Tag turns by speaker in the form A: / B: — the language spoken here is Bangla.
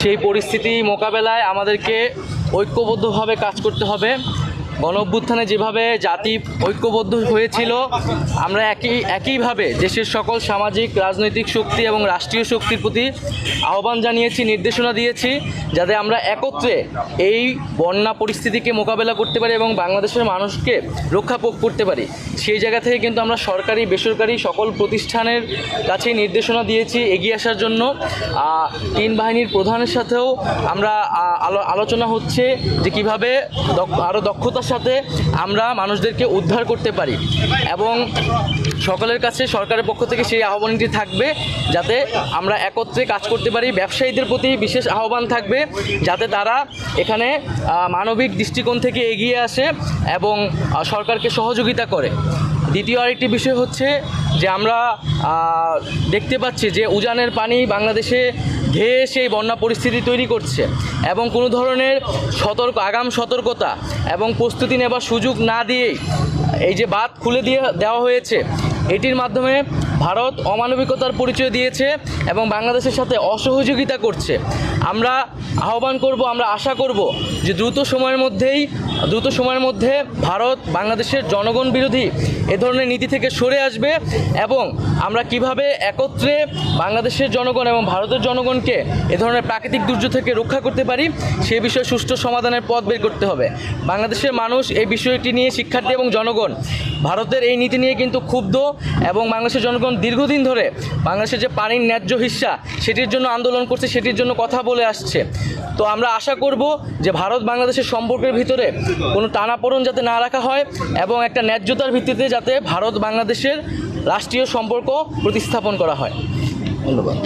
A: সেই পরিস্থিতি মোকাবেলায় আমাদেরকে ঐক্যবদ্ধভাবে কাজ করতে হবে। গণঅভ্যুত্থানে যেভাবে জাতি ঐক্যবদ্ধ হয়েছিল, আমরা একইভাবে দেশের সকল সামাজিক রাজনৈতিক শক্তি এবং রাষ্ট্রীয় শক্তির প্রতি আহ্বান জানিয়েছি, নির্দেশনা দিয়েছি, যাতে আমরা একত্রে এই বন্যা পরিস্থিতিকে মোকাবেলা করতে পারি এবং বাংলাদেশের মানুষকে রক্ষা করতে পারি। সেই জায়গা থেকে কিন্তু আমরা সরকারি বেসরকারি সকল প্রতিষ্ঠানের কাছে নির্দেশনা দিয়েছি এগিয়ে আসার জন্য। তিন বাহিনীর প্রধানের সাথেও আমরা আলোচনা হচ্ছে যে কীভাবে আরও দক্ষতার সাথে আমরা মানুষদেরকে উদ্ধার করতে পারি, এবং সকলের কাছে সরকারের পক্ষ থেকে সেই আহ্বানটি থাকবে যাতে আমরা একত্রে কাজ করতে পারি। ব্যবসায়ীদের প্রতি বিশেষ আহ্বান থাকবে যাতে তারা এখানে মানবিক দৃষ্টিকোণ থেকে এগিয়ে আসে এবং সরকারকে সহযোগিতা করে। দ্বিতীয় আরেকটি বিষয় হচ্ছে যে আমরা দেখতে পাচ্ছি যে উজানের পানি বাংলাদেশে ধেয়ে সেই বন্যা পরিস্থিতি তৈরি করছে, এবং কোনো ধরনের আগাম সতর্কতা এবং প্রস্তুতি নেবার সুযোগ না দিয়েই এই যে বাঁধ খুলে দেওয়া হয়েছে, এটির মাধ্যমে ভারত অমানবিকতার পরিচয় দিয়েছে এবং বাংলাদেশের সাথে অসহযোগিতা করছে। আমরা আহ্বান করব, আমরা আশা করব যে দ্রুত সময়ের মধ্যে ভারত বাংলাদেশের জনগণ বিরোধী এ ধরনের নীতি থেকে সরে আসবে, এবং আমরা কিভাবে একত্রে বাংলাদেশের জনগণ এবং ভারতের জনগণকে এ ধরনের প্রাকৃতিক দুর্যোগ থেকে রক্ষা করতে পারি সে বিষয়ে সুষ্ঠু সমাধানের পথ বের করতে হবে। বাংলাদেশের মানুষ এই বিষয়টি নিয়ে, শিক্ষার্থী এবং জনগণ ভারতের এই নীতি নিয়ে কিন্তু ক্ষুব্ধ, এবং বাংলাদেশের জনগণ দীর্ঘদিন ধরে বাংলাদেশের যে পানির ন্যায্য হিস্সা সেটির জন্য আন্দোলন করছে, সেটির জন্য কথা বলে আসছে। তো আমরা আশা করব যে ভারত বাংলাদেশের সম্পর্কের ভিতরে কোনো টানাপোড়েন যাতে না রাখা হয়, এবং একটা ন্যায্যতার ভিত্তিতে যাতে ভারত বাংলাদেশের রাষ্ট্রীয় সম্পর্ক প্রতিস্থাপন করা হয়। ধন্যবাদ।